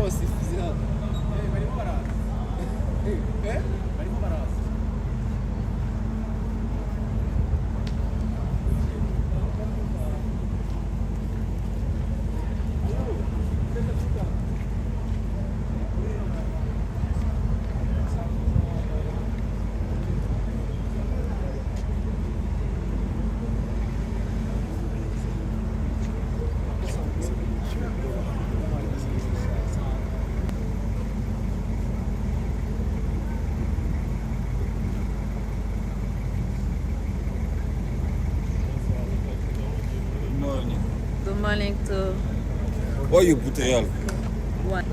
abasifuzi hano barimo baraza barimo baraza Good morning to Why you put real? one.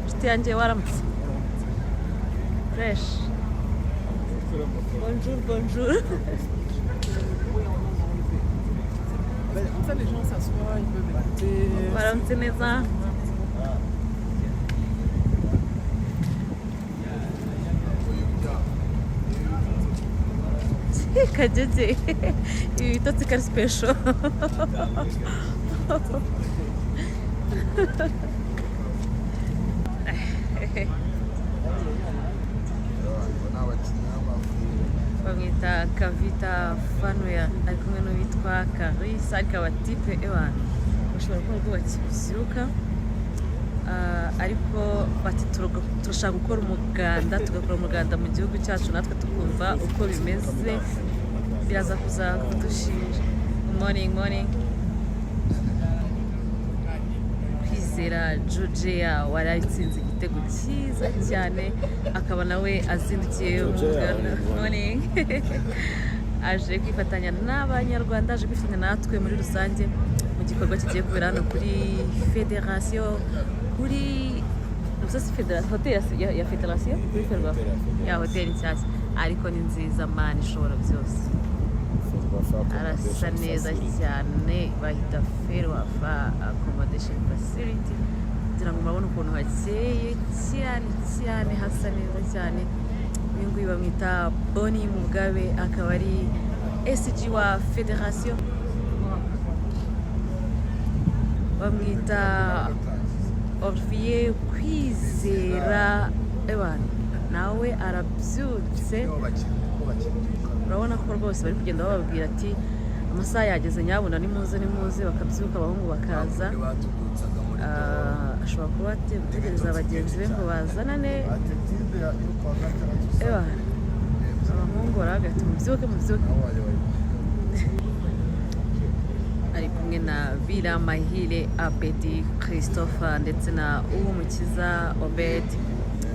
Stianje waramutse. Fresh. Bonjour, bonjour. Comme ça, les gens s'assoient, ils peuvent écouter. Waramutse neza. Kajije. Ibi bitotsi kari special. Bamwita Kavita Fanuya ari kumwe n'uwitwa Karisa ariko abatipe ewana bashobora kuba rwubakiye bisiruka ariko bati turashaka gukora umuganda tugakora umuganda mu gihugu cyacu natwe tukumva uko bimeze biraza kuza kudushinja. Morning Kwizera Georgia wari atsinze igitego cyiza cyane akaba nawe azindukiye mu muganda. Morning aje kwifatanya n'abanyarwanda aje kwifatanya natwe muri rusange mu gikorwa kigiye kubera hano kuri federation kuri hoteli ya federation kuri ferwafa ya hoteli nshyashya ariko ni nziza mani ishobora byose arasa neza cyane bahita ferwafa accommodation facility kugira ngo murabone ukuntu hakeye cyane hasa neza cyane. Uyu nguyu bamwita Boni Mugabe akaba ari SG wa federation bamwita Olivier Kwizera ewana nawe arabyutse urabona ko rwose bari kugenda bababwira ati amasaha yageze nyabona nimuze bakabyuka abahungu bakaza. Ashobora kuba gutegereza bagenzi be ngo bazanane ewana abahungu barahagati mubyuke ari kumwe na Biramahire Abedi Christopher ndetse na Uwumukiza Obed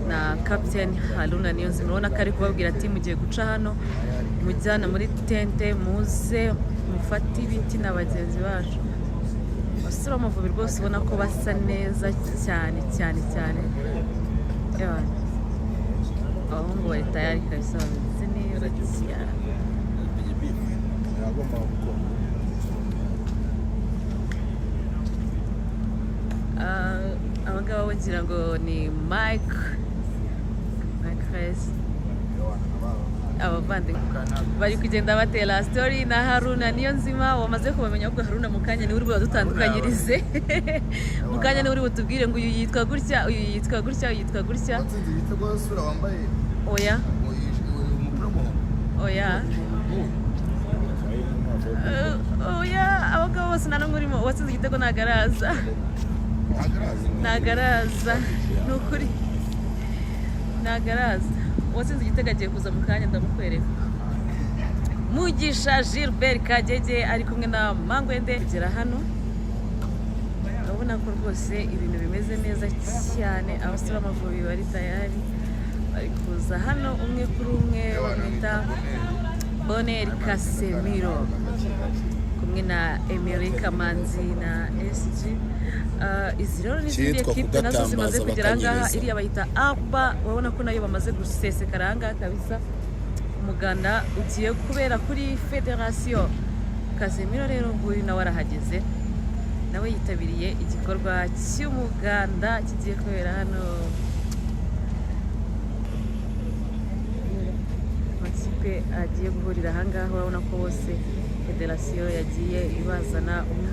na Captain Haruna Niyonzima. Urabona ko ari kubabwira ati mugiye guca hano mujyana muri tente muze mufate ibiti na bagenzi bacu. Abasore b'Amavubi rwose ubona ko basa neza cyane abahungu bari tayari kabisa bameze neza cyane. Abangaba bagira ngo ni Mike Reyes abavandimwe bari kugenda batera story na Haruna Niyonzima wamaze kubamenya ubwo Haruna mukanya ni uri budutandukanyirize mukanya ni uri butubwire ngo uyu yitwa gutya oya abagabo bose nta n'umwe urimo watsinze igitego nagaraza nukuri nagaraza watsinze igitego agiye kuza mu kanya ndamukwereka. Mugisha Gilbert Kagege ari kumwe na Mangwende kugera hano urabona ko rwose ibintu bimeze neza cyane. Abasore b'Amavubi bari tayari bari kuza hano umwe kuri umwe bamwita Bonner Casemiro kumwe na Emery Kamanzi na SG. Izi rero n'izindi ekipe nazo zimaze kugera ahangaha iriya bayita Aba urabona ko nayo bamaze gusesekara ahangaha kabisa. Umuganda ugiye kubera kuri federation. Casemiro rero nguyu nawe arahageze nawe yitabiriye igikorwa cy'umuganda kigiye kubera hano amakipe agiye guhurira ahangaha urabona ko bose federasiyo yagiye ibazana umwe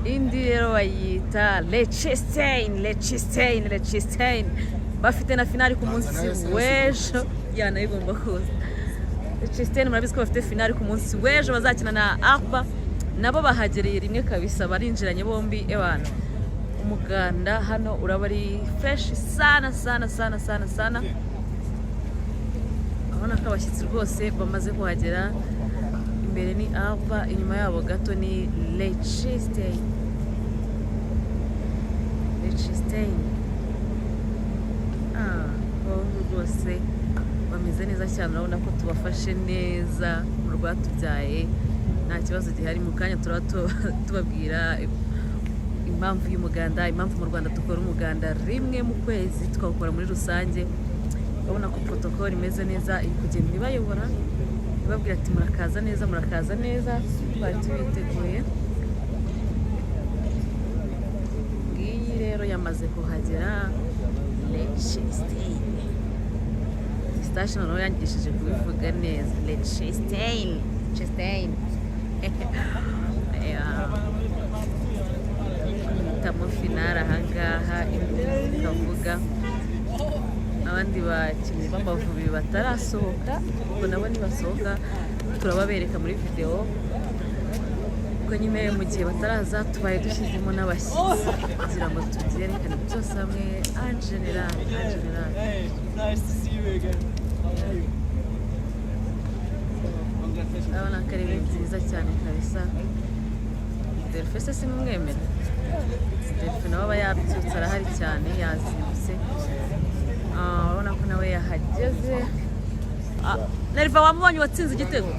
indi rero bayita Liechtenstein bafite na finali ku munsi w'ejo yana igomba kuza Liechtenstein murabizi ko bafite finali ku munsi w'ejo bazakina na AMAVUBI nabo bahagereye rimwe kabisa barinjiranye bombi ebana umuganda hano uraba ari fresh sana abona ko abashyitsi rwose bamaze kuhagera imbere ni AMAVUBI inyuma yabo gato ni Liechtenstein rwose bameze neza cyane urabona ko tubafashe neza mu rwatubyaye nta kibazo gihari mu kanya tubabwira impamvu y'umuganda impamvu mu Rwanda dukora umuganda rimwe mu kwezi tukawukora muri rusange urabona ko protocole imeze neza iri kugenda ibayobora ibabwira ati murakaza neza twari tubiteguye ngiyi rero yamaze kuhagera Liechtenstein station nawe yangishije kubivuga neza Liechtenstein tamo finale ahangaha ikavuga abandi bakinnyi b'Amavubi batarasohoka ubwo nabo nibasohoka turababereka muri video ubwo nyine mu gihe bataraza tubaye dushyizemo n'abashyitsi kugira ngo tubyerekane byose hamwe en general Nice to see you again. urabona ko ari byiza cyane kabisa Delphine si mwemera Delphine nawe aba yabyutse arahari cyane yazindutse urabona ko nawe yahageze Neriva wamubonye watsinze igitego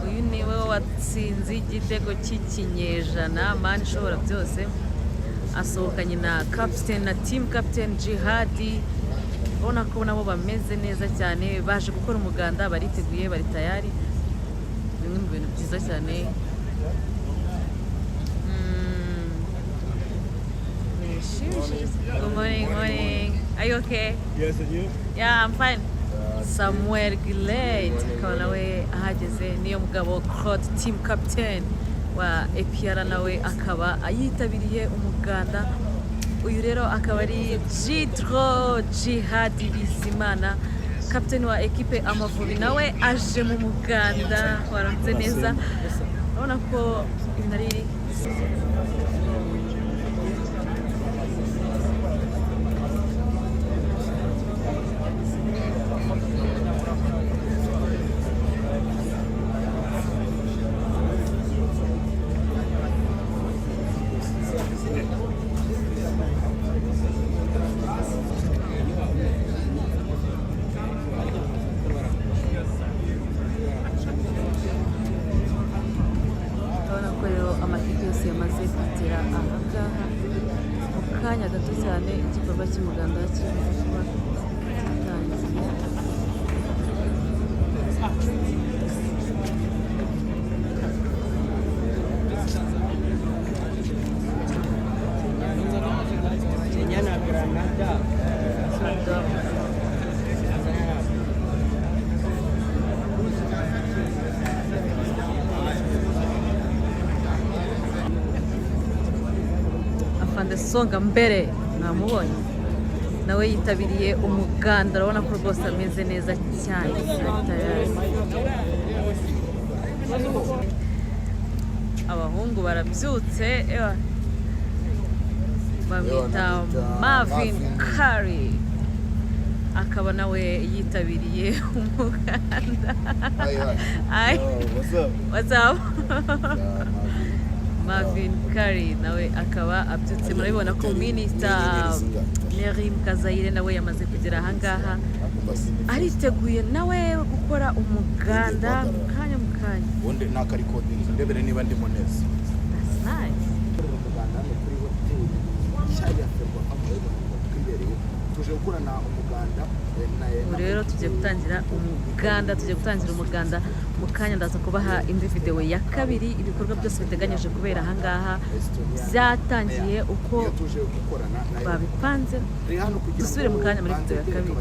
uyu niwe watsinze igitego cy'ikinyejana mani ishobora byose asohokanye na captain na team captain Jihadi urabona ko nabo bameze neza cyane baje gukora umuganda bariteguye bari tayari bimwe mu bintu byiza cyane Good morning. Are you okay? Yes, and you? Yeah, I'm fine. Samuel Gillette akaba nawe ahageze niyo mugabo Claude team captain wa APR nawe akaba ayitabiriye umuganda uyu rero akaba ari Jihadi Bizimana captain wa equipe Amavubi nawe aje mu muganda waramutse neza urabona ko ibintu ari amakipe yose yamaze kugera ahangaha mu kanya gato cyane igikorwa cy'umuganda kiri kuba gitangiye Songa mbere namubonye nawe yitabiriye umuganda urabona ko rwose ameze neza cyane abahungu barabyutse bamwita Marvin Curry akaba nawe yitabiriye umuganda what's up Marvin Curry nawe akaba abyutse murabibona ko Minister Nerim Kazayire nawe yamaze kugera ahangaha ariteguye nawe gukora umuganda kanya mu kanya ubundi nakarikodingi ndebere niba ndimo neza that's nice tuje gukorana umuganda ubu rero tugiye gutangira umuganda mu kanya ndaza kubaha indi video ya kabiri ibikorwa byose biteganyije kubera ahangaha byatangiye uko babipanze dusubire mu kanya muri video ya kabiri.